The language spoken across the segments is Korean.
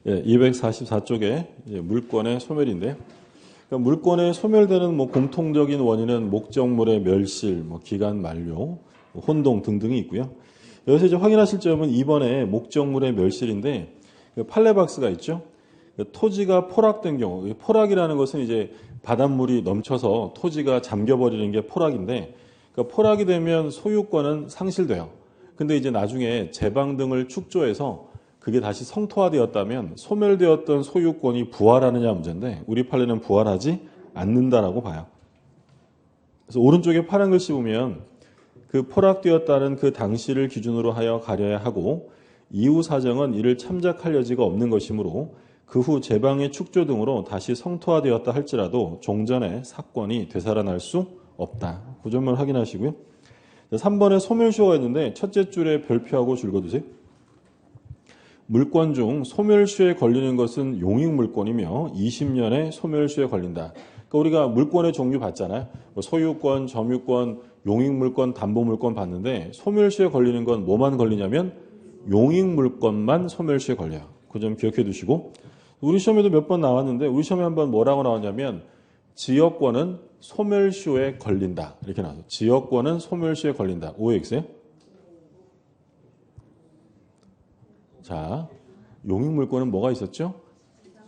예, 244쪽에 물권의 소멸인데요. 그러니까 물권의 소멸되는 공통적인 원인은 목적물의 멸실, 기간 만료, 혼동 등등이 있고요. 여기서 이제 확인하실 점은 2번에 목적물의 멸실인데 판례박스가 있죠. 토지가 포락된 경우, 포락이라는 것은 이제 바닷물이 넘쳐서 토지가 잠겨버리는 게 포락인데, 그러니까 포락이 되면 소유권은 상실돼요. 근데 이제 나중에 제방 등을 축조해서 그게 다시 성토화되었다면 소멸되었던 소유권이 부활하느냐 문제인데, 우리 판례는 부활하지 않는다라고 봐요. 그래서 오른쪽에 파란 글씨 보면 그 포락되었다는 그 당시를 기준으로 하여 가려야 하고, 이후 사정은 이를 참작할 여지가 없는 것이므로 그 후 제방의 축조 등으로 다시 성토화되었다 할지라도 종전의 사건이 되살아날 수 없다. 그 점을 확인하시고요. 3번에 소멸시효가 있는데 첫째 줄에 별표하고 줄거두세요. 물권 중 소멸시효에 걸리는 것은 용익물권이며 20년에 소멸시효에 걸린다. 그러니까 우리가 물권의 종류 봤잖아요. 소유권, 점유권, 용익물권, 담보물권 봤는데 소멸시효에 걸리는 건 뭐만 걸리냐면 용익물권만 소멸시효에 걸려요. 그 점 기억해 두시고, 우리 시험에도 몇 번 나왔는데 우리 시험에 한번 뭐라고 나왔냐면 지역권은 소멸시효에 걸린다. 이렇게 나와서 지역권은 소멸시효에 걸린다. OX에요? 자, 용익물권은 뭐가 있었죠?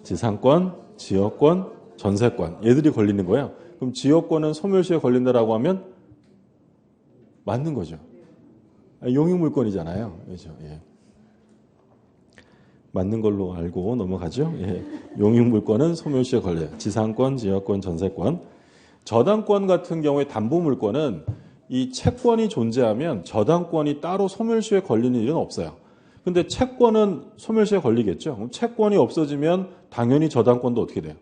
지상권, 지역권, 전세권. 얘들이 걸리는 거예요. 그럼 지역권은 소멸시효에 걸린다라고 하면 맞는 거죠. 용익물권이잖아요. 그렇죠? 예. 맞는 걸로 알고 넘어가죠. 예. 용익물권은 소멸시효에 걸려요. 지상권, 지역권, 전세권. 저당권 같은 경우에 담보물권은 이 채권이 존재하면 저당권이 따로 소멸시효에 걸리는 일은 없어요. 근데 채권은 소멸시효에 걸리겠죠. 그럼 채권이 없어지면 당연히 저당권도 어떻게 돼요?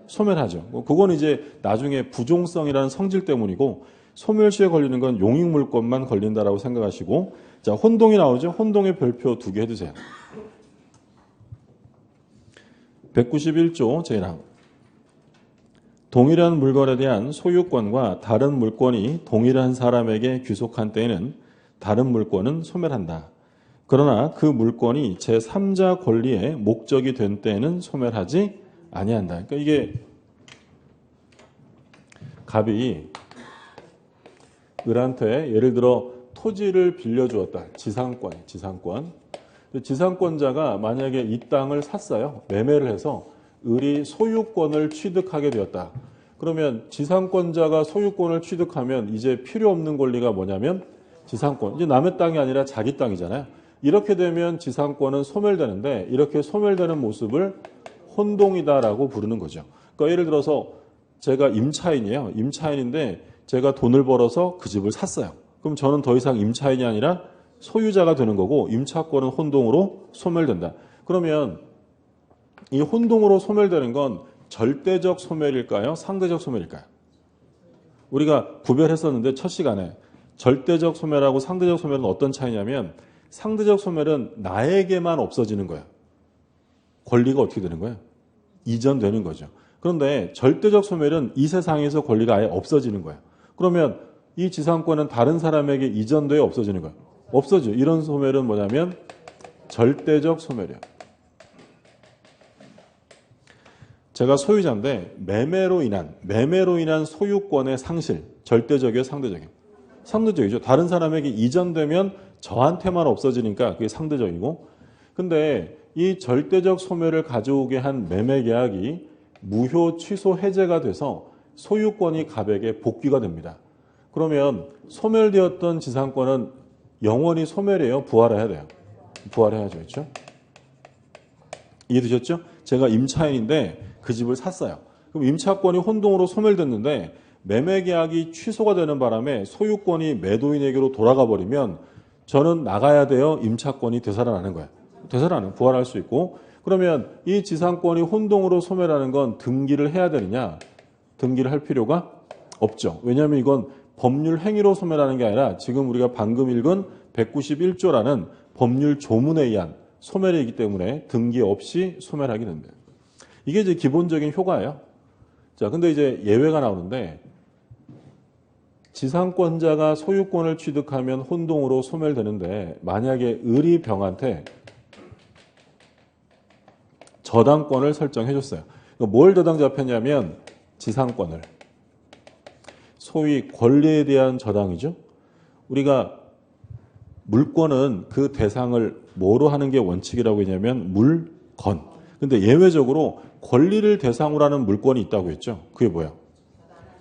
소멸하죠. 그건 이제 나중에 부종성이라는 성질 때문이고, 소멸시효에 걸리는 건 용익물권만 걸린다라고 생각하시고, 자, 혼동이 나오죠. 혼동의 별표 2개 해두세요. 191조 제1항. 동일한 물건에 대한 소유권과 다른 물권이 동일한 사람에게 귀속한 때에는 다른 물권은 소멸한다. 그러나 그 물권이 제3자 권리의 목적이 된 때에는 소멸하지 아니한다. 그러니까 이게 갑이 을한테 예를 들어 토지를 빌려주었다. 지상권. 지상권자가 만약에 이 땅을 샀어요. 매매를 해서 을이 소유권을 취득하게 되었다. 그러면 지상권자가 소유권을 취득하면 이제 필요 없는 권리가 뭐냐면 지상권. 이제 남의 땅이 아니라 자기 땅이잖아요. 이렇게 되면 지상권은 소멸되는데, 이렇게 소멸되는 모습을 혼동이다라고 부르는 거죠. 그러니까 예를 들어서 제가 임차인이에요. 임차인인데 제가 돈을 벌어서 그 집을 샀어요. 그럼 저는 더 이상 임차인이 아니라 소유자가 되는 거고, 임차권은 혼동으로 소멸된다. 그러면 이 혼동으로 소멸되는 건 절대적 소멸일까요? 상대적 소멸일까요? 우리가 구별했었는데 첫 시간에 절대적 소멸하고 상대적 소멸은 어떤 차이냐면, 상대적 소멸은 나에게만 없어지는 거예요. 권리가 어떻게 되는 거예요? 이전되는 거죠. 그런데 절대적 소멸은 이 세상에서 권리가 아예 없어지는 거예요. 그러면 이 지상권은 다른 사람에게 이전되어 없어지는 거예요. 없어져. 이런 소멸은 뭐냐면 절대적 소멸이에요. 제가 소유자인데 매매로 인한 소유권의 상실, 절대적이에요, 상대적이에요? 상대적이죠. 다른 사람에게 이전되면 저한테만 없어지니까 그게 상대적이고, 근데 이 절대적 소멸을 가져오게 한 매매 계약이 무효 취소 해제가 돼서 소유권이 갑에게 복귀가 됩니다. 그러면 소멸되었던 지상권은 영원히 소멸해요? 부활해야 돼요? 부활해야죠. 그렇죠? 이해되셨죠? 제가 임차인인데 그 집을 샀어요. 그럼 임차권이 혼동으로 소멸됐는데 매매 계약이 취소가 되는 바람에 소유권이 매도인에게로 돌아가 버리면 저는 나가야 돼요? 임차권이 되살아나는 거예요? 되살아나는, 부활할 수 있고. 그러면 이 지상권이 혼동으로 소멸하는 건 등기를 해야 되느냐? 등기를 할 필요가 없죠. 왜냐하면 이건 법률 행위로 소멸하는 게 아니라 지금 우리가 방금 읽은 191조라는 법률 조문에 의한 소멸이기 때문에 등기 없이 소멸하게 됩니다. 이게 이제 기본적인 효과예요. 자, 근데 이제 예외가 나오는데, 지상권자가 소유권을 취득하면 혼동으로 소멸되는데, 만약에 을이 병한테 저당권을 설정해 줬어요. 뭘 저당 잡혔냐면 지상권을. 소위 권리에 대한 저당이죠. 우리가 물권은 그 대상을 뭐로 하는 게 원칙이라고 했냐면 물건. 근데 예외적으로 권리를 대상으로 하는 물권이 있다고 했죠. 그게 뭐야?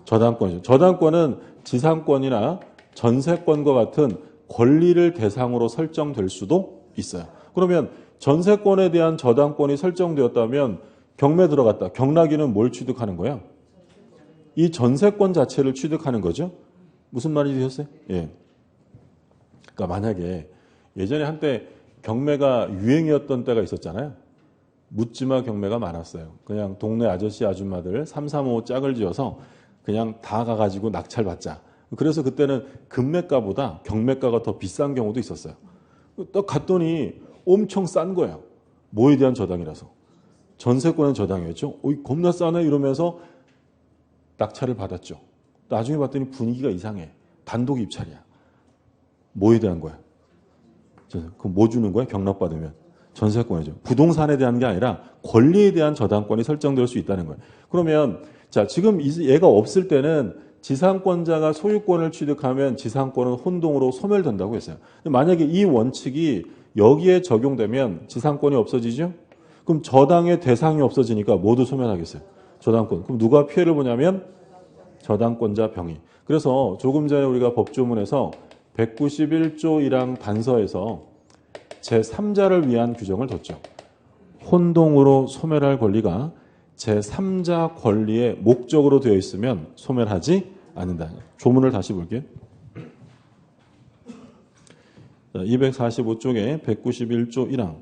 저당권이죠. 저당권은 지상권이나 전세권과 같은 권리를 대상으로 설정될 수도 있어요. 그러면 전세권에 대한 저당권이 설정되었다면 경매 들어갔다. 경락인은 뭘 취득하는 거야? 이 전세권 자체를 취득하는 거죠. 무슨 말이 되셨어요? 예. 그러니까 만약에 예전에 한때 경매가 유행이었던 때가 있었잖아요. 묻지마 경매가 많았어요. 그냥 동네 아저씨 아줌마들 3, 3, 5 짝을 지어서 그냥 다 가가지고 낙찰 받자. 그래서 그때는 금매가보다 경매가가 더 비싼 경우도 있었어요. 딱 갔더니 엄청 싼 거예요. 뭐에 대한 저당이라서. 전세권의 저당이었죠. 겁나 싸네 이러면서 낙찰을 받았죠. 나중에 봤더니 분위기가 이상해. 단독 입찰이야. 뭐에 대한 거야? 그럼 뭐 주는 거야? 경락받으면. 전세권이죠. 부동산에 대한 게 아니라 권리에 대한 저당권이 설정될 수 있다는 거예요. 그러면 자 지금 얘가 없을 때는 지상권자가 소유권을 취득하면 지상권은 혼동으로 소멸된다고 했어요. 만약에 이 원칙이 여기에 적용되면 지상권이 없어지죠? 그럼 저당의 대상이 없어지니까 모두 소멸하겠어요. 저당권. 그럼 누가 피해를 보냐면 저당권자 병이. 그래서 조금 전에 우리가 법조문에서 191조 1항 단서에서 제3자를 위한 규정을 뒀죠. 혼동으로 소멸할 권리가 제3자 권리의 목적으로 되어 있으면 소멸하지 않는다. 조문을 다시 볼게요. 245쪽에 191조 1항.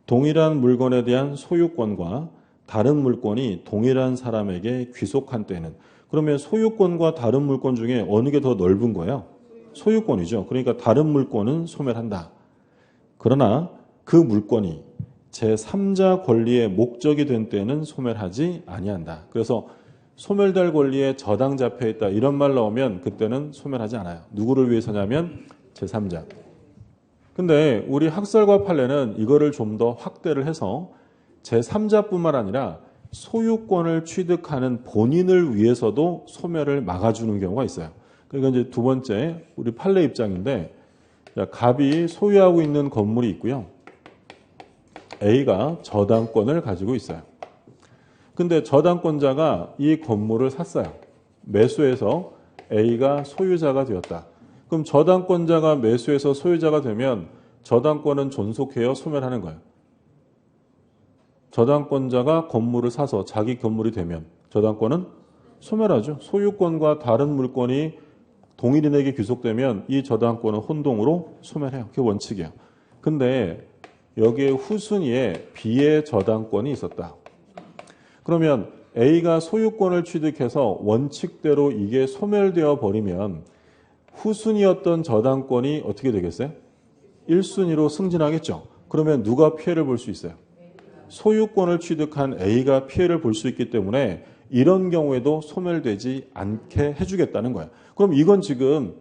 동일한 물건에 대한 소유권과 다른 물건이 동일한 사람에게 귀속한 때는 그러면 소유권과 다른 물건 중에 어느 게 더 넓은 거예요? 소유권이죠. 그러니까 다른 물건은 소멸한다. 그러나 그 물건이 제3자 권리의 목적이 된 때는 소멸하지 아니한다. 그래서 소멸될 권리에 저당 잡혀있다 이런 말 나오면 그때는 소멸하지 않아요. 누구를 위해서냐면 제3자. 근데 우리 학설과 판례는 이거를 좀 더 확대를 해서 제3자뿐만 아니라 소유권을 취득하는 본인을 위해서도 소멸을 막아주는 경우가 있어요. 그러니까 이제 두 번째 우리 판례 입장인데 갑이 소유하고 있는 건물이 있고요. A가 저당권을 가지고 있어요. 근데 저당권자가 이 건물을 샀어요. 매수해서 A가 소유자가 되었다. 그럼 저당권자가 매수해서 소유자가 되면 저당권은 존속해요? 소멸하는 거예요? 저당권자가 건물을 사서 자기 건물이 되면 저당권은 소멸하죠. 소유권과 다른 물건이 동일인에게 귀속되면 이 저당권은 혼동으로 소멸해요. 그게 원칙이에요. 근데 여기에 후순위에 B의 저당권이 있었다. 그러면 A가 소유권을 취득해서 원칙대로 이게 소멸되어 버리면 후순위였던 저당권이 어떻게 되겠어요? 1순위로 승진하겠죠. 그러면 누가 피해를 볼 수 있어요? 소유권을 취득한 A가 피해를 볼 수 있기 때문에 이런 경우에도 소멸되지 않게 해주겠다는 거예요. 그럼 이건 지금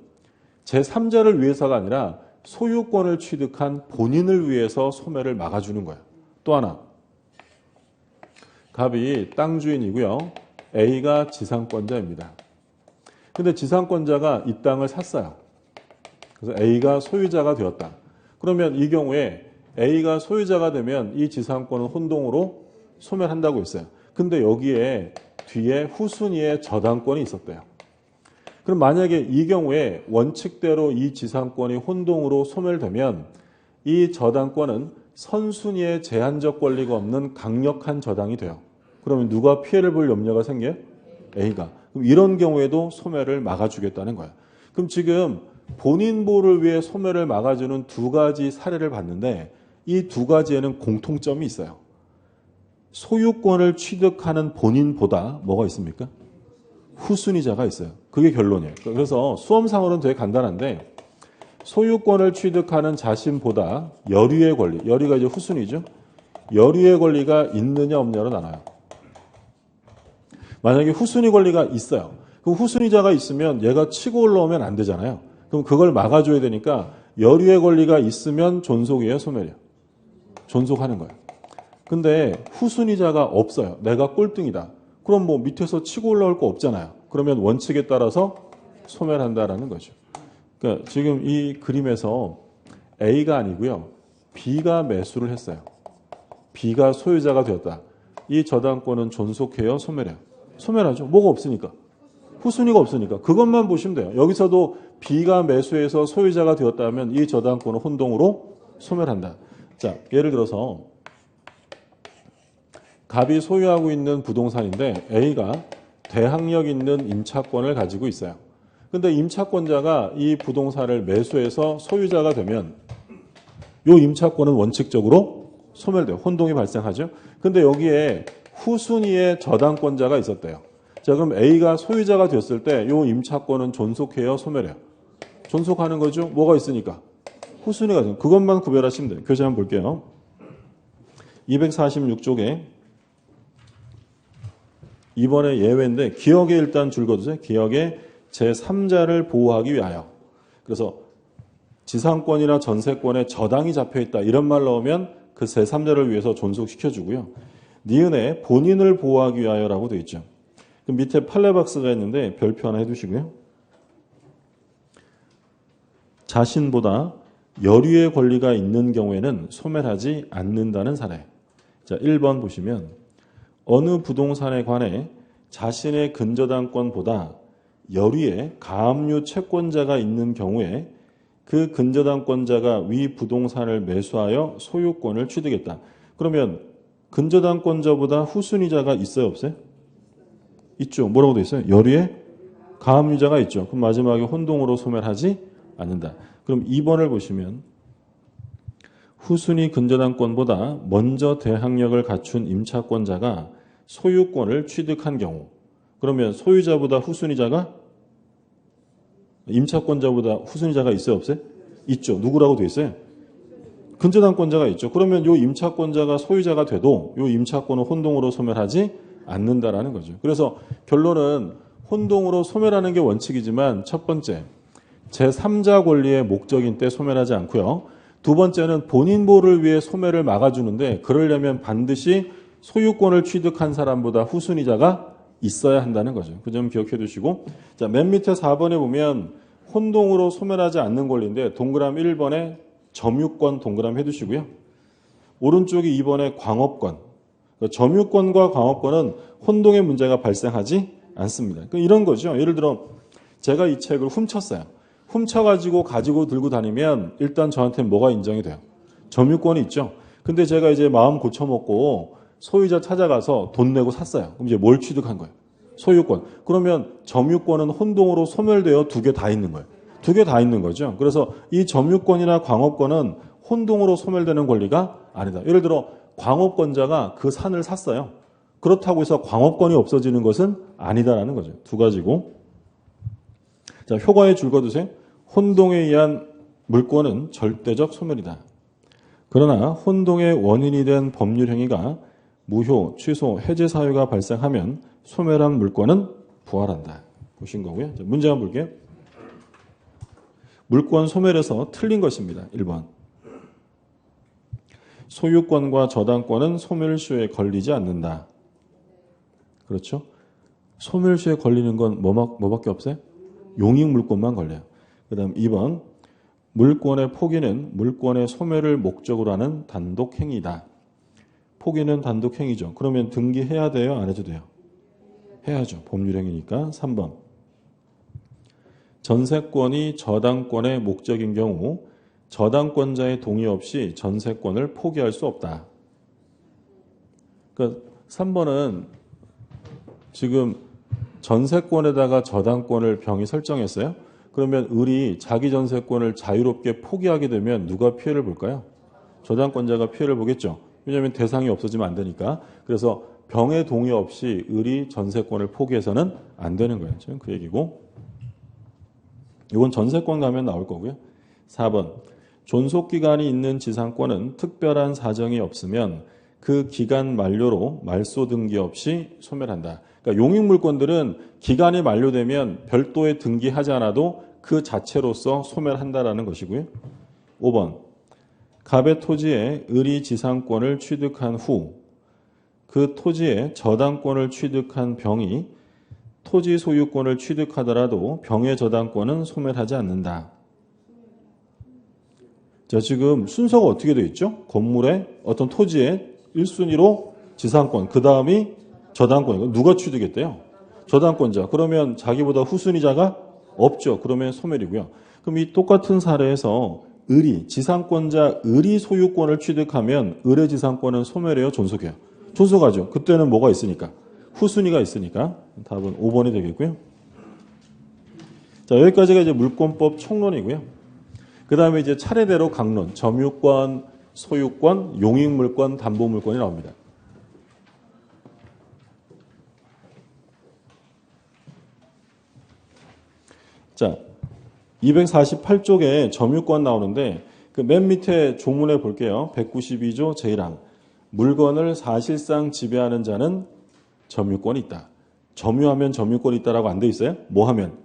제3자를 위해서가 아니라 소유권을 취득한 본인을 위해서 소멸을 막아주는 거예요. 또 하나. 갑이 땅 주인이고요. A가 지상권자입니다. 근데 지상권자가 이 땅을 샀어요. 그래서 A가 소유자가 되었다. 그러면 이 경우에 A가 소유자가 되면 이 지상권은 혼동으로 소멸한다고 했어요. 근데 여기에 뒤에 후순위에 저당권이 있었대요. 그럼 만약에 이 경우에 원칙대로 이 지상권이 혼동으로 소멸되면 이 저당권은 선순위에 제한적 권리가 없는 강력한 저당이 돼요. 그러면 누가 피해를 볼 염려가 생겨요? A가. 그럼 이런 경우에도 소멸을 막아주겠다는 거예요. 그럼 지금 본인 보호를 위해 소멸을 막아주는 두 가지 사례를 봤는데 이 두 가지에는 공통점이 있어요. 소유권을 취득하는 본인보다 뭐가 있습니까? 후순위자가 있어요. 그게 결론이에요. 그래서 수험상으로는 되게 간단한데 소유권을 취득하는 자신보다 여류의 권리, 여류가 이제 후순위죠. 여류의 권리가 있느냐 없느냐로 나눠요. 만약에 후순위 권리가 있어요. 그럼 후순위자가 있으면 얘가 치고 올라오면 안 되잖아요. 그럼 그걸 막아줘야 되니까 여류의 권리가 있으면 존속이에요, 소멸이에요? 존속하는 거예요. 근데 후순위자가 없어요. 내가 꼴등이다. 그럼 뭐 밑에서 치고 올라올 거 없잖아요. 그러면 원칙에 따라서 소멸한다라는 거죠. 그러니까 지금 이 그림에서 A가 아니고요. B가 매수를 했어요. B가 소유자가 되었다. 이 저당권은 존속해요? 소멸해요? 소멸하죠. 뭐가 없으니까. 후순위가 없으니까. 그것만 보시면 돼요. 여기서도 B가 매수해서 소유자가 되었다면 이 저당권은 혼동으로 소멸한다. 자, 예를 들어서 갑이 소유하고 있는 부동산인데 A가 대항력 있는 임차권을 가지고 있어요. 근데 임차권자가 이 부동산을 매수해서 소유자가 되면 이 임차권은 원칙적으로 소멸돼요. 혼동이 발생하죠. 근데 여기에 후순위에 저당권자가 있었대요. 자, 그럼 A가 소유자가 됐을 때 이 임차권은 존속해요? 소멸해요? 존속하는 거죠. 뭐가 있으니까? 후순위가 있으니까. 그것만 구별하시면 돼요. 교재 한번 볼게요. 246쪽에 2번의 예외인데 기억에 일단 줄 거두세요. 기억에 제3자를 보호하기 위하여. 그래서 지상권이나 전세권에 저당이 잡혀있다. 이런 말 나오면 그 제3자를 위해서 존속시켜주고요. 니은에 본인을 보호하기 위하여라고 되어 있죠. 그 밑에 판례박스가 있는데 별표 하나 해두시고요. 자신보다 여류의 권리가 있는 경우에는 소멸하지 않는다는 사례. 자, 1번 보시면 어느 부동산에 관해 자신의 근저당권보다 여류의 가압류 채권자가 있는 경우에 그 근저당권자가 위 부동산을 매수하여 소유권을 취득했다. 그러면 근저당권자보다 후순위자가 있어요, 없어요? 있죠. 뭐라고 돼 있어요? 여류의 가압류자가 있죠. 그럼 마지막에 혼동으로 소멸하지 않는다. 그럼 2번을 보시면 후순위 근저당권보다 먼저 대항력을 갖춘 임차권자가 소유권을 취득한 경우, 그러면 소유자보다 후순위자가 임차권자보다 후순위자가 있어요, 없어요? 있죠. 누구라고 돼 있어요? 근저당권자가 있죠. 그러면 이 임차권자가 소유자가 돼도 이 임차권은 혼동으로 소멸하지 않는다라는 거죠. 그래서 결론은 혼동으로 소멸하는 게 원칙이지만 첫 번째, 제3자 권리의 목적인 때 소멸하지 않고요. 두 번째는 본인 보호를 위해 소멸을 막아주는데 그러려면 반드시 소유권을 취득한 사람보다 후순위자가 있어야 한다는 거죠. 그 점 기억해 두시고, 자, 맨 밑에 4번에 보면 혼동으로 소멸하지 않는 권리인데 동그라미 1번에 점유권 동그라미 해두시고요. 오른쪽이 2번에 광업권. 점유권과 광업권은 혼동의 문제가 발생하지 않습니다. 이런 거죠. 예를 들어 제가 이 책을 훔쳤어요. 훔쳐가지고 가지고 들고 다니면 일단 저한테는 뭐가 인정이 돼요? 점유권이 있죠. 근데 제가 이제 마음 고쳐먹고 소유자 찾아가서 돈 내고 샀어요. 그럼 이제 뭘 취득한 거예요? 소유권. 그러면 점유권은 혼동으로 소멸되어 두 개 다 있는 거예요. 두 개 다 있는 거죠. 그래서 이 점유권이나 광업권은 혼동으로 소멸되는 권리가 아니다. 예를 들어 광업권자가 그 산을 샀어요. 그렇다고 해서 광업권이 없어지는 것은 아니다라는 거죠. 두 가지고. 자, 효과에 줄 거두세요. 혼동에 의한 물권은 절대적 소멸이다. 그러나 혼동의 원인이 된 법률 행위가 무효, 취소, 해제 사유가 발생하면 소멸한 물권은 부활한다. 보신 거고요. 자, 문제 한번 볼게요. 물권 소멸에서 틀린 것입니다. 1번. 소유권과 저당권은 소멸시효에 걸리지 않는다. 그렇죠? 소멸시효에 걸리는 건 뭐밖에 없어요? 용익물권만 걸려요. 그 다음 2번. 물권의 포기는 물권의 소멸을 목적으로 하는 단독행위다. 포기는 단독행위죠. 그러면 등기해야 돼요? 안 해도 돼요? 해야죠. 법률행위니까. 3번. 전세권이 저당권의 목적인 경우 저당권자의 동의 없이 전세권을 포기할 수 없다. 그러니까 3번은 지금 전세권에다가 저당권을 병이 설정했어요. 그러면 을이 자기 전세권을 자유롭게 포기하게 되면 누가 피해를 볼까요? 저당권자가 피해를 보겠죠. 왜냐하면 대상이 없어지면 안 되니까. 그래서 병의 동의 없이 을이 전세권을 포기해서는 안 되는 거예요. 지금 그 얘기고. 이건 전세권 가면 나올 거고요. 4번. 존속기간이 있는 지상권은 특별한 사정이 없으면 그 기간 만료로 말소 등기 없이 소멸한다. 그러니까 용익물권들은 기간이 만료되면 별도의 등기하지 않아도 그 자체로서 소멸한다라는 것이고요. 5번. 갑의 토지에 을이 지상권을 취득한 후 그 토지의 저당권을 취득한 병이 토지 소유권을 취득하더라도 병의 저당권은 소멸하지 않는다. 자, 지금 순서가 어떻게 되어 있죠? 건물의 어떤 토지의 1순위로 지상권, 그 다음이 저당권. 누가 취득했대요? 저당권자. 그러면 자기보다 후순위자가 없죠. 그러면 소멸이고요. 그럼 이 똑같은 사례에서 지상권자 을이 소유권을 취득하면 을의 지상권은 소멸해요? 존속해요? 존속하죠. 그때는 뭐가 있으니까? 후순위가 있으니까. 답은 5번이 되겠고요. 자, 여기까지가 이제 물권법 총론이고요. 그 다음에 이제 차례대로 강론, 점유권, 소유권, 용익물권, 담보물권이 나옵니다. 자, 248쪽에 점유권 나오는데 그 맨 밑에 조문에 볼게요. 192조 제1항. 물건을 사실상 지배하는 자는 점유권이 있다. 점유하면 점유권이 있다라고 안 돼 있어요? 뭐 하면?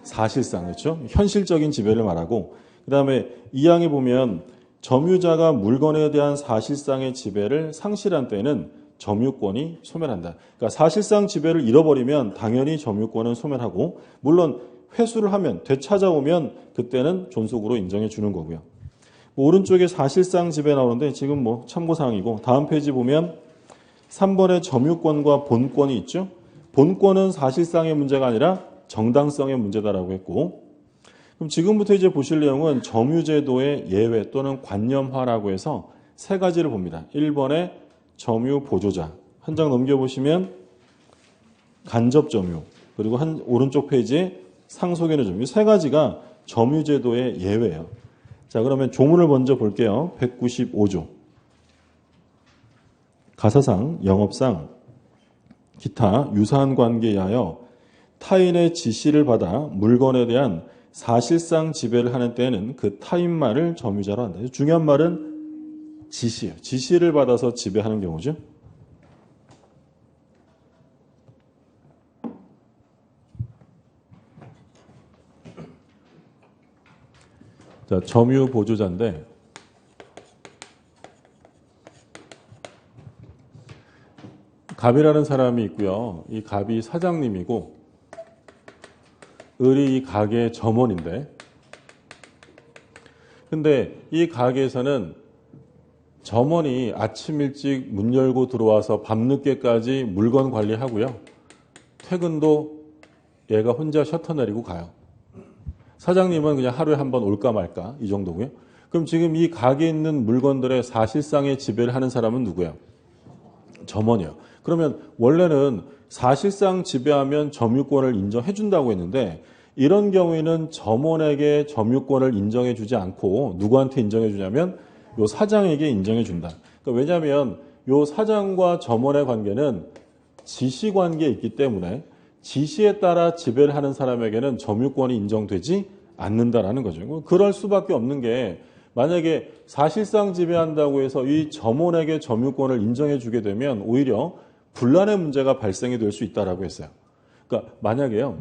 사실상, 그렇죠? 현실적인 지배를 말하고, 그 다음에 이 항에 보면 점유자가 물건에 대한 사실상의 지배를 상실한 때는 점유권이 소멸한다. 그러니까 사실상 지배를 잃어버리면 당연히 점유권은 소멸하고, 물론 회수를 하면, 되찾아오면 그때는 존속으로 인정해 주는 거고요. 오른쪽에 사실상 지배 나오는데 지금 뭐 참고사항이고, 다음 페이지 보면 3번에 점유권과 본권이 있죠. 본권은 사실상의 문제가 아니라 정당성의 문제다라고 했고, 그럼 지금부터 이제 보실 내용은 점유제도의 예외 또는 관념화라고 해서 세 가지를 봅니다. 1번에 점유 보조자, 한 장 넘겨보시면 간접 점유, 그리고 오른쪽 페이지에 상속인의 점유, 이 세 가지가 점유제도의 예외예요. 자, 그러면 조문을 먼저 볼게요. 195조. 가사상, 영업상, 기타 유사한 관계에 하여 타인의 지시를 받아 물건에 대한 사실상 지배를 하는 때에는 그 타인만을 점유자로 한다. 중요한 말은 지시예요. 지시를 받아서 지배하는 경우죠. 자, 점유 보조자인데 갑이라는 사람이 있고요. 이 갑이 사장님이고 을이 이 가게의 점원인데, 근데 이 가게에서는 점원이 아침 일찍 문 열고 들어와서 밤늦게까지 물건 관리하고요. 퇴근도 얘가 혼자 셔터 내리고 가요. 사장님은 그냥 하루에 한 번 올까 말까 이 정도고요. 그럼 지금 이 가게에 있는 물건들의 사실상의 지배를 하는 사람은 누구예요? 점원이요. 그러면 원래는 사실상 지배하면 점유권을 인정해 준다고 했는데, 이런 경우에는 점원에게 점유권을 인정해 주지 않고 누구한테 인정해 주냐면 요 사장에게 인정해 준다. 그러니까 왜냐하면 요 사장과 점원의 관계는 지시 관계에 있기 때문에 지시에 따라 지배를 하는 사람에게는 점유권이 인정되지 않는다라는 거죠. 그럴 수밖에 없는 게, 만약에 사실상 지배한다고 해서 이 점원에게 점유권을 인정해 주게 되면 오히려 분란의 문제가 발생이 될 수 있다라고 했어요. 그러니까 만약에요,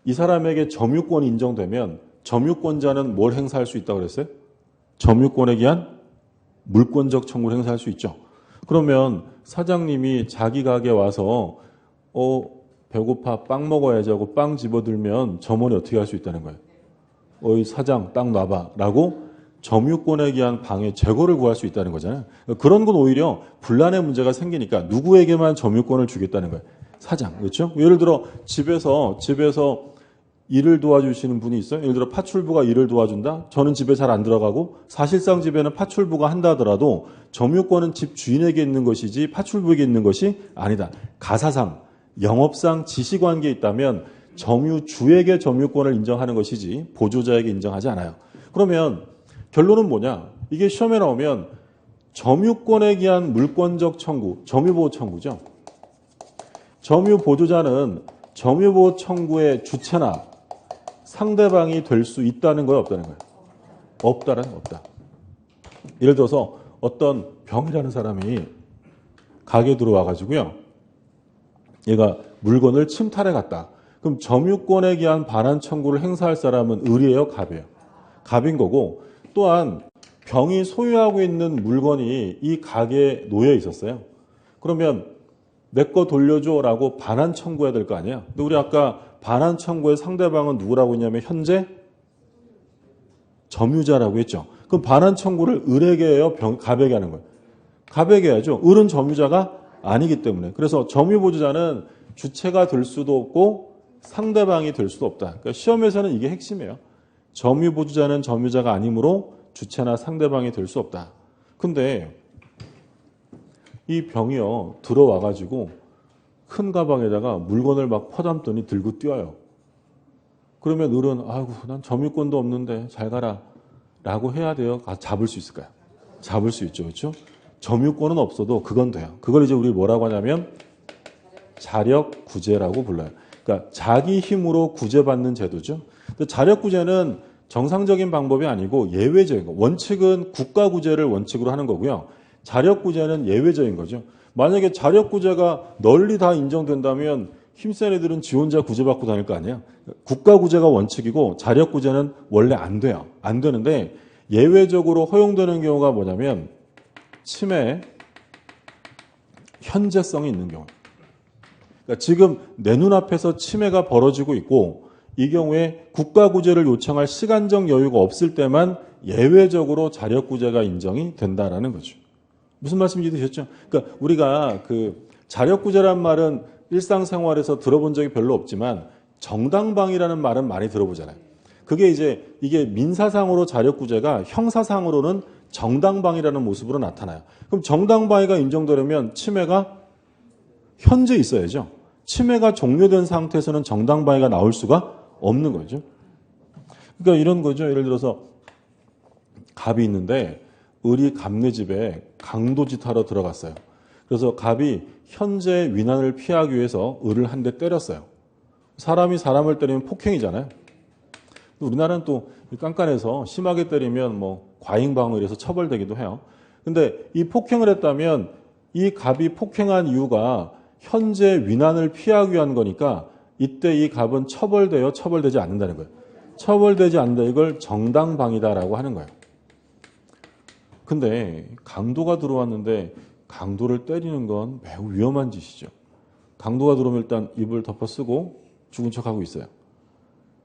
이 사람에게 점유권이 인정되면 점유권자는 뭘 행사할 수 있다고 그랬어요? 점유권에 대한 물권적 청구를 행사할 수 있죠. 그러면 사장님이 자기 가게에 와서 배고파 빵 먹어야지 하고 빵 집어들면 점원이 어떻게 할 수 있다는 거예요? 어이 사장 빵 놔봐 라고 점유권에 대한 방해 제거를 구할 수 있다는 거잖아요. 그런 건 오히려 분란의 문제가 생기니까 누구에게만 점유권을 주겠다는 거예요? 사장. 그렇죠? 예를 들어 집에서 일을 도와주시는 분이 있어요. 예를 들어 파출부가 일을 도와준다. 저는 집에 잘 안 들어가고 사실상 집에는 파출부가 한다 하더라도 점유권은 집 주인에게 있는 것이지 파출부에게 있는 것이 아니다. 가사상, 영업상 지시관계에 있다면 점유주에게 점유권을 인정하는 것이지 보조자에게 인정하지 않아요. 그러면 결론은 뭐냐? 이게 시험에 나오면 점유권에 대한 물권적 청구, 점유보호 청구죠. 점유보조자는 점유보호 청구의 주체나 상대방이 될 수 있다는 거예요, 없다는 거예요? 없다. 예를 들어서 어떤 병이라는 사람이 가게에 들어와 가지고요. 얘가 물건을 침탈해 갔다. 그럼 점유권에 대한 반환 청구를 행사할 사람은 을이에요, 갑이에요? 갑인 거고, 또한 병이 소유하고 있는 물건이 이 가게에 놓여 있었어요. 그러면 내 거 돌려줘라고 반환 청구해야 될 거 아니야. 근데 우리 아까 반환 청구의 상대방은 누구라고 했냐면 현재 점유자라고 했죠. 그럼 반환 청구를 을에게 해요? 갑에게 하는 거예요? 갑에게 해야죠. 을은 점유자가 아니기 때문에. 그래서 점유보조자는 주체가 될 수도 없고 상대방이 될 수도 없다. 그러니까 시험에서는 이게 핵심이에요. 점유보조자는 점유자가 아니므로 주체나 상대방이 될 수 없다. 근데 이 병이요 들어와가지고 큰 가방에다가 물건을 막 퍼담더니 들고 뛰어요. 그러면 을은 아이고 난 점유권도 없는데 잘 가라 라고 해야 돼요? 잡을 수 있을까요? 잡을 수 있죠. 그렇죠? 점유권은 없어도 그건 돼요. 그걸 이제 우리 뭐라고 하냐면 자력구제라고 불러요. 그러니까 자기 힘으로 구제받는 제도죠. 근데 자력구제는 정상적인 방법이 아니고 예외적인 거. 원칙은 국가구제를 원칙으로 하는 거고요. 자력구제는 예외적인 거죠. 만약에 자력구제가 널리 다 인정된다면 힘센 애들은 지 혼자 구제받고 다닐 거 아니에요. 국가구제가 원칙이고 자력구제는 원래 안 돼요. 안 되는데 예외적으로 허용되는 경우가 뭐냐면 치매 현재성이 있는 경우. 그러니까 지금 내 눈앞에서 치매가 벌어지고 있고 이 경우에 국가구제를 요청할 시간적 여유가 없을 때만 예외적으로 자력구제가 인정이 된다라는 거죠. 무슨 말씀인지 드셨죠? 그러니까 우리가 그 자력구제란 말은 일상생활에서 들어본 적이 별로 없지만 정당방위라는 말은 많이 들어보잖아요. 그게 이제 이게 민사상으로 자력구제가 형사상으로는 정당방위라는 모습으로 나타나요. 그럼 정당방위가 인정되려면 치매가 현재 있어야죠. 치매가 종료된 상태에서는 정당방위가 나올 수가 없는 거죠. 그러니까 이런 거죠. 예를 들어서 갑이 있는데 을이 갑네 집에 강도짓 하러 들어갔어요. 그래서 갑이 현재 위난을 피하기 위해서 을을 한 대 때렸어요. 사람이 사람을 때리면 폭행이잖아요. 우리나라는 또 깐깐해서 심하게 때리면 뭐 과잉방어에서 처벌되기도 해요. 근데 이 폭행을 했다면 이 갑이 폭행한 이유가 현재 위난을 피하기 위한 거니까 이때 이 갑은 처벌되어 처벌되지 않는다는 거예요. 처벌되지 않는다. 이걸 정당방위다라고 하는 거예요. 근데 강도가 들어왔는데 강도를 때리는 건 매우 위험한 짓이죠. 강도가 들어오면 일단 입을 덮어 쓰고 죽은 척하고 있어요.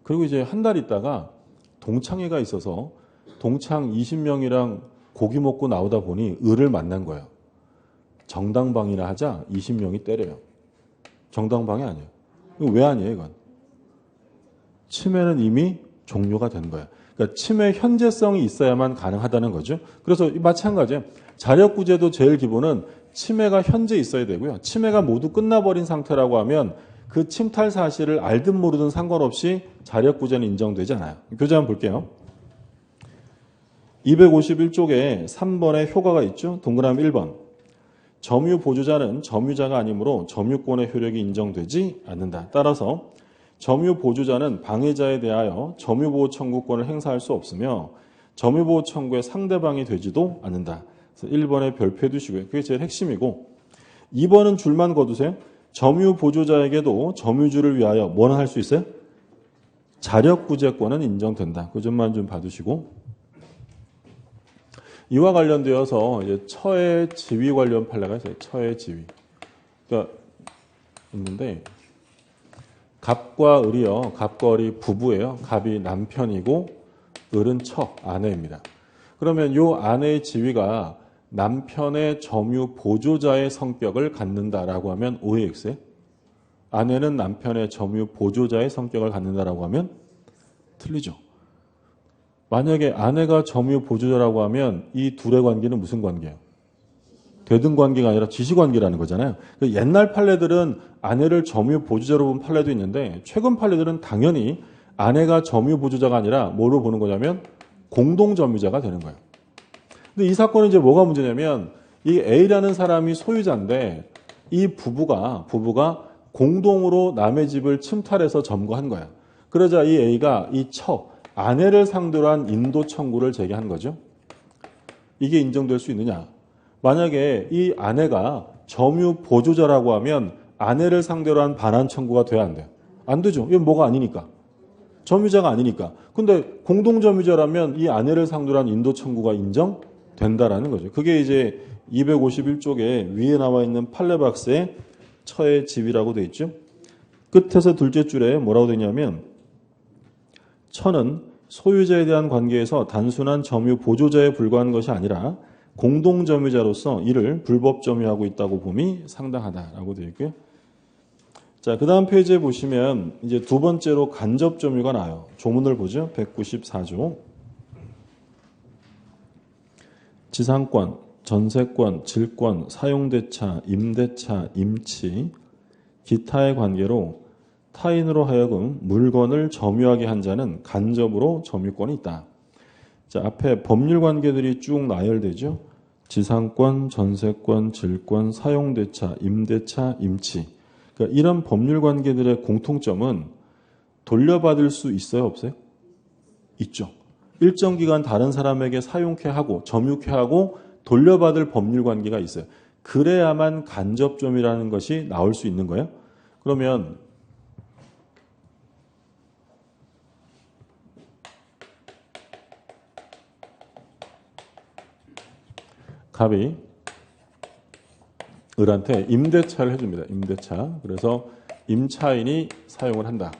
그리고 이제 한 달 있다가 동창회가 있어서 동창 20명이랑 고기 먹고 나오다 보니 을을 만난 거예요. 정당방위라 하자 20명이 때려요. 정당방위 아니에요. 이거 왜 아니에요, 이건? 치매는 이미 종료가 된 거예요. 그러니까 치매 현재성이 있어야만 가능하다는 거죠. 그래서 마찬가지예요. 자력구제도 제일 기본은 치매가 현재 있어야 되고요. 치매가 모두 끝나버린 상태라고 하면 그 침탈 사실을 알든 모르든 상관없이 자력구제는 인정되지 않아요. 교재 한번 볼게요. 251쪽에 3번에 효과가 있죠. 동그라미 1번. 점유 보조자는 점유자가 아니므로 점유권의 효력이 인정되지 않는다. 따라서 점유 보조자는 방해자에 대하여 점유보호 청구권을 행사할 수 없으며 점유보호 청구의 상대방이 되지도 않는다. 그래서 1번에 별표해 두시고요. 그게 제일 핵심이고 2번은 줄만 거두세요. 점유 보조자에게도 점유주를 위하여 뭐는 할 수 있어요? 자력구제권은 인정된다. 그 점만 좀 봐두시고 이와 관련되어서 이제 처의 지위 관련 판례가 있어요. 처의 지위. 그러니까 있는데 갑과 을이요. 갑과 을이 부부예요. 갑이 남편이고 을은 처, 아내입니다. 그러면 이 아내의 지위가 남편의 점유 보조자의 성격을 갖는다라고 하면 OX예요. 아내는 남편의 점유 보조자의 성격을 갖는다라고 하면 틀리죠. 만약에 아내가 점유 보조자라고 하면 이 둘의 관계는 무슨 관계예요? 되든 관계가 아니라 지시관계라는 거잖아요. 옛날 판례들은 아내를 점유 보조자로 본 판례도 있는데 최근 판례들은 당연히 아내가 점유 보조자가 아니라 뭐로 보는 거냐면 공동 점유자가 되는 거예요. 근데 이 사건은 이제 뭐가 문제냐면 이 A라는 사람이 소유자인데 이 부부가 공동으로 남의 집을 침탈해서 점거한 거야. 그러자 이 A가 이 아내를 상대로 한 인도 청구를 제기한 거죠. 이게 인정될 수 있느냐? 만약에 이 아내가 점유 보조자라고 하면 아내를 상대로 한 반환 청구가 돼야 안 돼요? 안 되죠. 이건 뭐가 아니니까. 점유자가 아니니까. 근데 공동 점유자라면 이 아내를 상대로 한 인도 청구가 인정된다라는 거죠. 그게 이제 251쪽에 위에 나와 있는 판례박스에 처의 집이라고 되어 있죠. 끝에서 둘째 줄에 뭐라고 되냐면 처는 소유자에 대한 관계에서 단순한 점유 보조자에 불과한 것이 아니라 공동점유자로서 이를 불법 점유하고 있다고 봄이 상당하다라고 되어 있고요. 자, 그 다음 페이지에 보시면 이제 두 번째로 간접 점유가 나와요. 조문을 보죠. 194조. 지상권, 전세권, 질권, 사용대차, 임대차, 임치, 기타의 관계로 타인으로 하여금 물건을 점유하게 한 자는 간접으로 점유권이 있다. 자, 앞에 법률 관계들이 쭉 나열되죠. 지상권, 전세권, 질권, 사용대차, 임대차, 임치. 그러니까 이런 법률 관계들의 공통점은 돌려받을 수 있어요, 없어요? 있죠. 일정 기간 다른 사람에게 사용케 하고 점유케 하고 돌려받을 법률 관계가 있어요. 그래야만 간접점이라는 것이 나올 수 있는 거예요. 그러면 갑이 을한테 임대차를 해줍니다. 임대차. 그래서 임차인이 사용을 한다.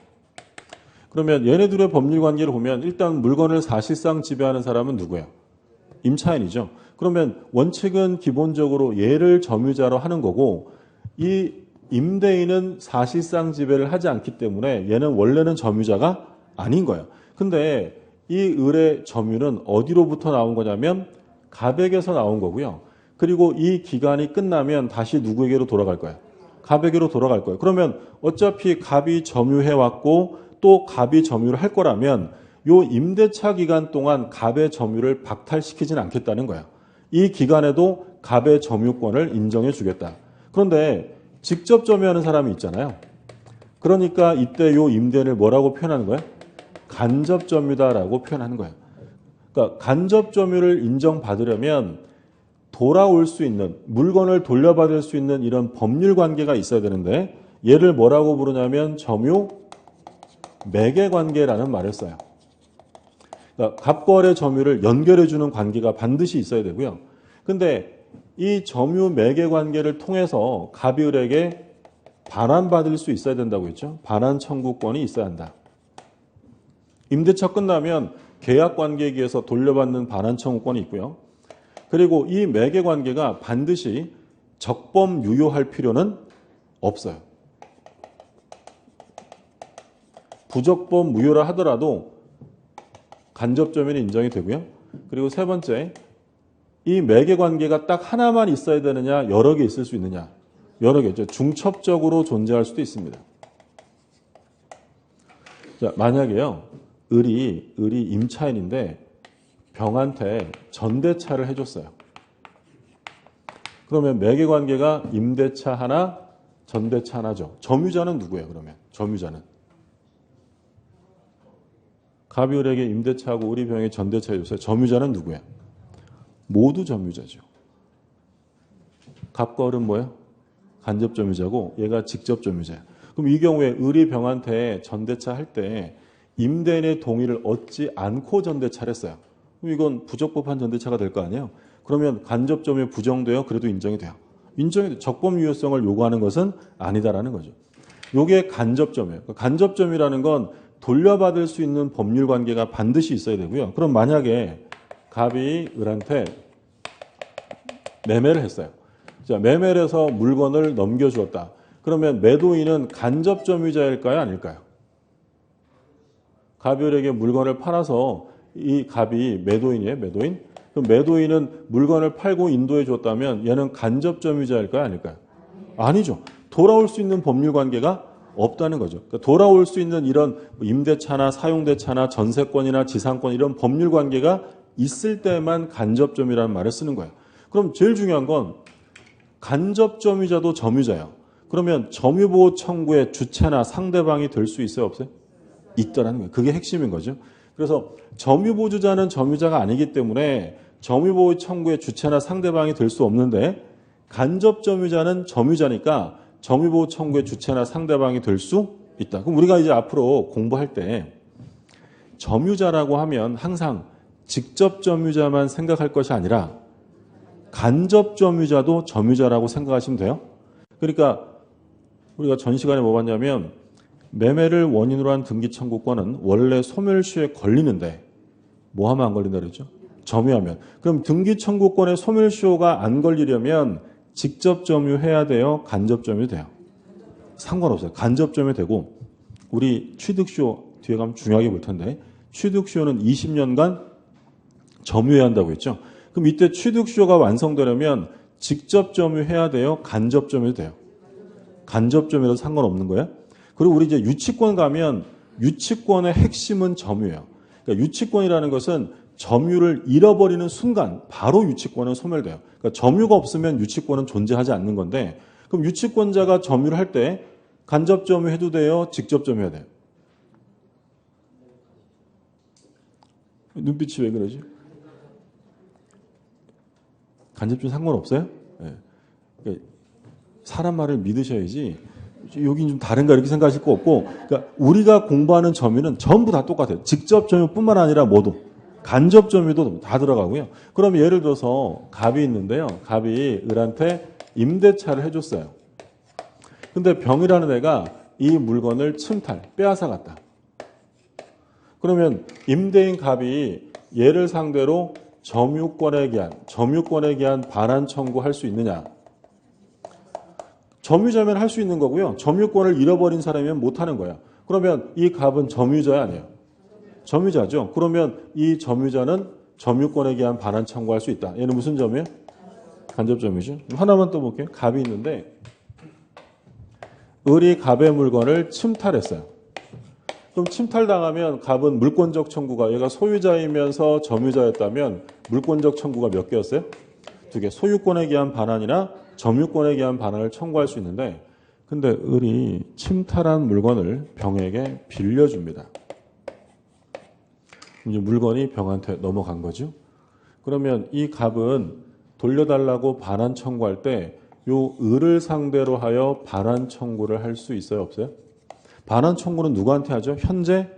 그러면 얘네들의 법률 관계를 보면 일단 물건을 사실상 지배하는 사람은 누구예요? 임차인이죠. 그러면 원칙은 기본적으로 얘를 점유자로 하는 거고 이 임대인은 사실상 지배를 하지 않기 때문에 얘는 원래는 점유자가 아닌 거예요. 근데 이 을의 점유는 어디로부터 나온 거냐면 갑에게서 나온 거고요. 그리고 이 기간이 끝나면 다시 누구에게로 돌아갈 거예요? 갑에게로 돌아갈 거예요. 그러면 어차피 갑이 점유해왔고 또 갑이 점유를 할 거라면 요 임대차 기간 동안 갑의 점유를 박탈시키진 않겠다는 거예요. 이 기간에도 갑의 점유권을 인정해 주겠다. 그런데 직접 점유하는 사람이 있잖아요. 그러니까 이때 요 임대인을 뭐라고 표현하는 거예요? 간접 점유다라고 표현하는 거예요. 그러니까 간접 점유를 인정받으려면 돌아올 수 있는 물건을 돌려받을 수 있는 이런 법률 관계가 있어야 되는데 얘를 뭐라고 부르냐면 점유 매개 관계라는 말을 써요. 그러니까 갑거래 점유를 연결해주는 관계가 반드시 있어야 되고요. 근데 이 점유 매개 관계를 통해서 갑이 을에게 반환받을 수 있어야 된다고 했죠. 반환 청구권이 있어야 한다. 임대차 끝나면 계약 관계에 의해서 돌려받는 반환 청구권이 있고요. 그리고 이 매개 관계가 반드시 적법 유효할 필요는 없어요. 부적법 무효라 하더라도 간접 점유는 인정이 되고요. 그리고 세 번째, 이 매개 관계가 딱 하나만 있어야 되느냐, 여러 개 있을 수 있느냐. 여러 개죠. 중첩적으로 존재할 수도 있습니다. 자, 만약에요, 을이 임차인인데 병한테 전대차를 해줬어요. 그러면 매개 관계가 임대차 하나, 전대차 하나죠. 점유자는 누구예요, 그러면? 점유자는. 갑이 을에게 임대차하고 을이 병에게 전대차 해줬어요. 점유자는 누구예요? 모두 점유자죠. 갑과 을은 뭐예요? 간접 점유자고 얘가 직접 점유자예요. 그럼 이 경우에 을이 병한테 전대차 할 때 임대인의 동의를 얻지 않고 전대차를 했어요. 그럼 이건 부적법한 전대차가 될 거 아니에요? 그러면 간접 점유 부정돼요? 그래도 인정이 돼요. 인정이 돼요. 적법 유효성을 요구하는 것은 아니다라는 거죠. 이게 간접 점유예요. 간접 점유라는 건 돌려받을 수 있는 법률 관계가 반드시 있어야 되고요. 그럼 만약에 갑이 을한테 매매를 했어요. 자, 매매를 해서 물건을 넘겨주었다. 그러면 매도인은 간접 점유자일까요? 아닐까요? 갑이 을에게 물건을 팔아서 이 갑이 매도인이에요. 매도인. 그럼 매도인은 물건을 팔고 인도해 줬다면 얘는 간접 점유자일까요? 아닐까요? 아니죠. 돌아올 수 있는 법률 관계가 없다는 거죠. 그러니까 돌아올 수 있는 이런 임대차나 사용대차나 전세권이나 지상권 이런 법률 관계가 있을 때만 간접점유라는 말을 쓰는 거예요. 그럼 제일 중요한 건 간접점유자도 점유자예요. 그러면 점유보호 청구의 주체나 상대방이 될 수 있어요? 없어요? 있다라는 거예요. 그게 핵심인 거죠. 그래서 점유보조자는 점유자가 아니기 때문에 점유보호 청구의 주체나 상대방이 될 수 없는데 간접점유자는 점유자니까 점유보호 청구의 주체나 상대방이 될 수 있다. 그럼 우리가 이제 앞으로 공부할 때 점유자라고 하면 항상 직접 점유자만 생각할 것이 아니라 간접 점유자도 점유자라고 생각하시면 돼요. 그러니까 우리가 전 시간에 뭐 봤냐면 매매를 원인으로 한 등기 청구권은 원래 소멸시효에 걸리는데 뭐 하면 안 걸린다 그랬죠? 점유하면. 그럼 등기 청구권에 소멸시효가 안 걸리려면 직접 점유해야 돼요? 간접 점유 돼요? 상관없어요. 간접 점유 되고 우리 취득시효 뒤에 가면 중요하게 볼 텐데 취득시효는 20년간 점유해야 한다고 했죠. 그럼 이때 취득시효가 완성되려면 직접 점유해야 돼요? 간접 점유 돼요? 간접 점유라도 상관없는 거예요. 그리고 우리 이제 유치권 가면 유치권의 핵심은 점유예요. 그러니까 유치권이라는 것은 점유를 잃어버리는 순간 바로 유치권은 소멸돼요. 그러니까 점유가 없으면 유치권은 존재하지 않는 건데 그럼 유치권자가 점유를 할 때 간접 점유해도 돼요? 직접 점유해야 돼요? 눈빛이 왜 그러지? 간접 점유 상관없어요? 네. 그러니까 사람 말을 믿으셔야지 여긴 좀 다른가 이렇게 생각하실 거 없고 그러니까 우리가 공부하는 점유는 전부 다 똑같아요. 직접 점유뿐만 아니라 모두 간접 점유도 다 들어가고요. 그럼 예를 들어서 갑이 있는데요. 갑이 을한테 임대차를 해줬어요. 근데 병이라는 애가 이 물건을 침탈, 빼앗아 갔다. 그러면 임대인 갑이 얘를 상대로 점유권에 기한 반환 청구할 수 있느냐? 점유자면 할 수 있는 거고요. 점유권을 잃어버린 사람이면 못하는 거야. 그러면 이 갑은 점유자야 아니에요? 점유자죠. 그러면 이 점유자는 점유권에 기한 반환 청구할 수 있다. 얘는 무슨 점이에요? 간접 점유죠. 하나만 또 볼게요. 갑이 있는데 을이 갑의 물건을 침탈했어요. 그럼 침탈당하면 갑은 물권적 청구가 얘가 소유자이면서 점유자였다면 물권적 청구가 몇 개였어요? 2개. 소유권에 기한 반환이나 점유권에 기한 반환을 청구할 수 있는데 근데 을이 침탈한 물건을 병에게 빌려줍니다. 이제 물건이 병한테 넘어간 거죠. 그러면 이 갑은 돌려달라고 반환 청구할 때 요 을을 상대로 하여 반환 청구를 할 수 있어요? 없어요? 반환 청구는 누구한테 하죠? 현재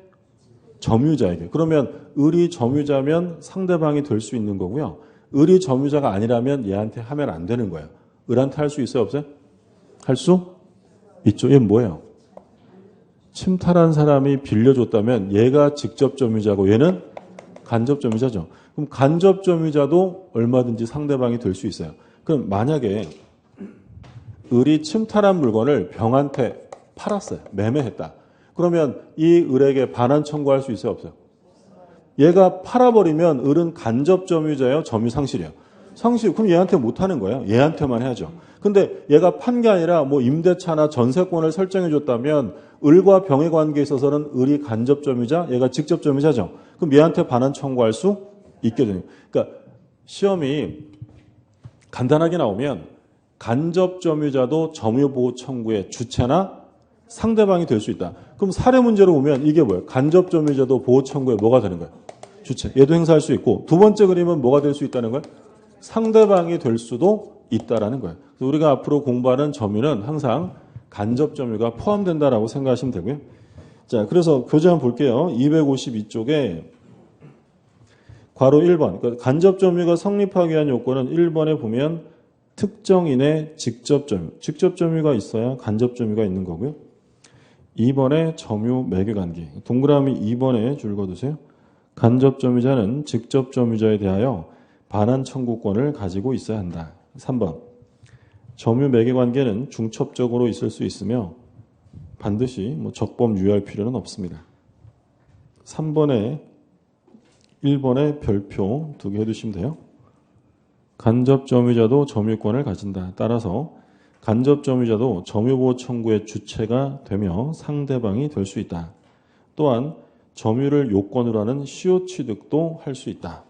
점유자에게. 그러면 을이 점유자면 상대방이 될 수 있는 거고요. 을이 점유자가 아니라면 얘한테 하면 안 되는 거예요. 을한테 할 수 있어요? 없어요? 할 수 있죠. 얘는 뭐예요? 침탈한 사람이 빌려줬다면 얘가 직접 점유자고 얘는 간접 점유자죠. 그럼 간접 점유자도 얼마든지 상대방이 될 수 있어요. 그럼 만약에 을이 침탈한 물건을 병한테 팔았어요. 매매했다. 그러면 이 을에게 반환 청구할 수 있어요? 없어요? 얘가 팔아버리면 을은 간접 점유자예요? 점유 상실이에요? 상실. 그럼 얘한테 못하는 거예요. 얘한테만 해야죠. 근데 얘가 판 게 아니라 뭐 임대차나 전세권을 설정해 줬다면 을과 병의 관계에 있어서는 을이 간접 점유자, 얘가 직접 점유자죠. 그럼 얘한테 반환 청구할 수 있게 되는 거예요. 그러니까 시험이 간단하게 나오면 간접 점유자도 점유보호 청구의 주체나 상대방이 될 수 있다. 그럼 사례 문제로 보면 이게 뭐예요? 간접 점유자도 보호 청구에 뭐가 되는 거예요? 주체. 얘도 행사할 수 있고 두 번째 그림은 뭐가 될 수 있다는 거예요? 상대방이 될 수도 있다라는 거예요. 그래서 우리가 앞으로 공부하는 점유는 항상 간접 점유가 포함된다라고 생각하시면 되고요. 자, 그래서 교재 한번 볼게요. 252쪽에 괄호 1번. 그러니까 간접 점유가 성립하기 위한 요건은 1번에 보면 특정인의 직접 점유. 직접 점유가 있어야 간접 점유가 있는 거고요. 2번에 점유 매개 관계. 동그라미 2번에 줄 그어두세요. 간접 점유자는 직접 점유자에 대하여 반환 청구권을 가지고 있어야 한다. 3번. 점유 매개 관계는 중첩적으로 있을 수 있으며 반드시 적법 유효할 필요는 없습니다. 3번에 1번에 별표 2개 해두시면 돼요. 간접 점유자도 점유권을 가진다. 따라서 간접 점유자도 점유보호 청구의 주체가 되며 상대방이 될 수 있다. 또한 점유를 요건으로 하는 시효 취득도 할 수 있다.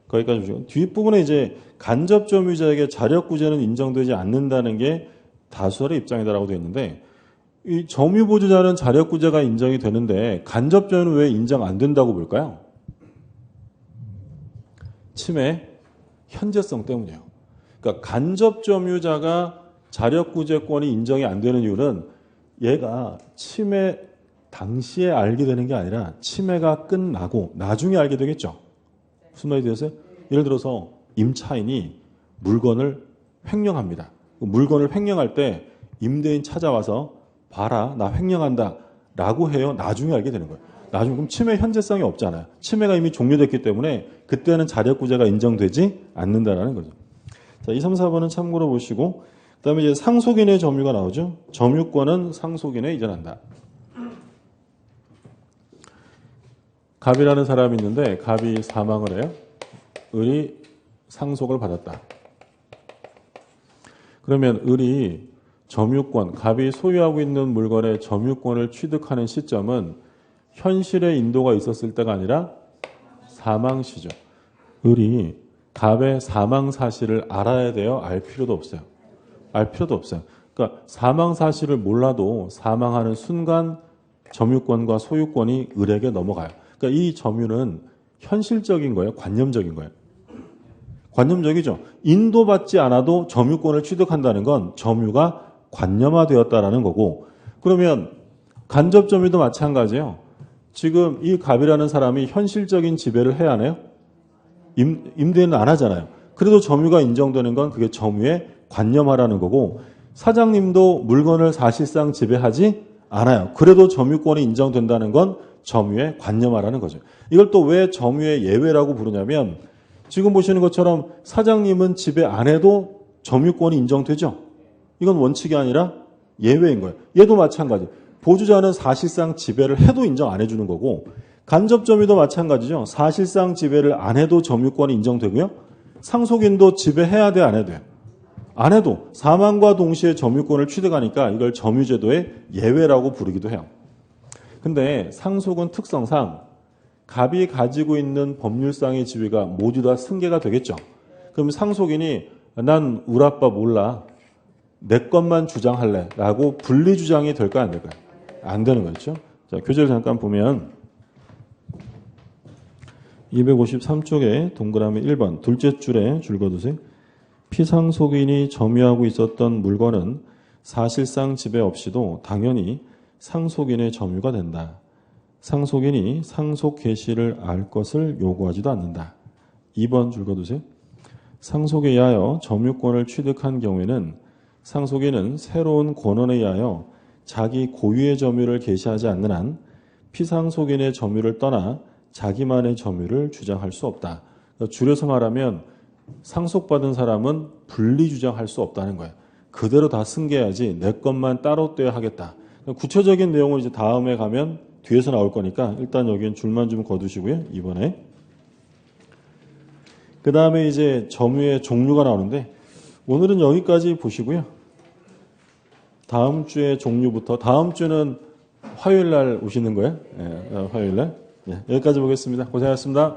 거기까지 보시고 뒷부분에 이제 간접 점유자에게 자력구제는 인정되지 않는다는 게 다수설의 입장이다라고 되어 있는데 이 점유보조자는 자력구제가 인정이 되는데 간접 점유는 왜 인정 안 된다고 볼까요? 침해 현재성 때문이에요. 그러니까 간접 점유자가 자력구제권이 인정이 안 되는 이유는 얘가 침해 당시에 알게 되는 게 아니라 침해가 끝나고 나중에 알게 되겠죠. 무슨 말이 되세요? 예를 들어서 임차인이 물건을 횡령합니다. 물건을 횡령할 때 임대인 찾아와서 봐라, 나 횡령한다 라고 해요. 나중에 알게 되는 거예요. 나중에 그럼 침해 현재성이 없잖아요. 침해가 이미 종료됐기 때문에 그때는 자력구제가 인정되지 않는다라는 거죠. 자, 2, 3, 4번은 참고로 보시고, 그 다음에 이제 상속인의 점유가 나오죠. 점유권은 상속인에 이전한다. 갑이라는 사람이 있는데 갑이 사망을 해요. 을이 상속을 받았다. 그러면 을이 점유권, 갑이 소유하고 있는 물건의 점유권을 취득하는 시점은 현실의 인도가 있었을 때가 아니라 사망시죠. 을이 갑의 사망 사실을 알아야 돼요? 알 필요도 없어요. 알 필요도 없어요. 그러니까 사망 사실을 몰라도 사망하는 순간 점유권과 소유권이 을에게 넘어가요. 그러니까 이 점유는 현실적인 거예요? 관념적인 거예요? 관념적이죠. 인도받지 않아도 점유권을 취득한다는 건 점유가 관념화되었다라는 거고, 그러면 간접 점유도 마찬가지예요. 지금 이 갑이라는 사람이 현실적인 지배를 해야 하나요? 임대는 안 하잖아요. 그래도 점유가 인정되는 건 그게 점유의 관념화라는 거고, 사장님도 물건을 사실상 지배하지 않아요. 그래도 점유권이 인정된다는 건 점유의 관념화라는 거죠. 이걸 또 왜 점유의 예외라고 부르냐면, 지금 보시는 것처럼 사장님은 지배 안 해도 점유권이 인정되죠. 이건 원칙이 아니라 예외인 거예요. 얘도 마찬가지. 보주자는 사실상 지배를 해도 인정 안 해주는 거고, 간접 점유도 마찬가지죠. 사실상 지배를 안 해도 점유권이 인정되고요. 상속인도 지배해야 돼, 안 해도 돼요? 안 해도 사망과 동시에 점유권을 취득하니까 이걸 점유제도의 예외라고 부르기도 해요. 근데 상속은 특성상 갑이 가지고 있는 법률상의 지위가 모두 다 승계가 되겠죠. 그럼 상속인이 난 우리 아빠 몰라, 내 것만 주장할래 라고 분리주장이 될까요, 안 될까요? 안 되는 거죠. 자, 교재를 잠깐 보면 253쪽에 동그라미 1번 둘째 줄에 줄 그어두세요. 피상속인이 점유하고 있었던 물건은 사실상 지배 없이도 당연히 상속인의 점유가 된다. 상속인이 상속 개시를 알 것을 요구하지도 않는다. 2번 줄 그어두세요. 상속에 의하여 점유권을 취득한 경우에는 상속인은 새로운 권한에 의하여 자기 고유의 점유를 개시하지 않는 한 피상속인의 점유를 떠나 자기만의 점유를 주장할 수 없다. 줄여서 말하면 상속받은 사람은 분리 주장할 수 없다는 거예요. 그대로 다 승계해야지 내 것만 따로 떼야 하겠다. 구체적인 내용은 이제 다음에 가면 뒤에서 나올 거니까 일단 여기는 줄만 좀 거두시고요. 이번에. 그 다음에 이제 점유의 종류가 나오는데 오늘은 여기까지 보시고요. 다음 주에 종류부터, 다음 주는 화요일 날 오시는 거예요? 네, 화요일 날. 네, 여기까지 보겠습니다. 고생하셨습니다.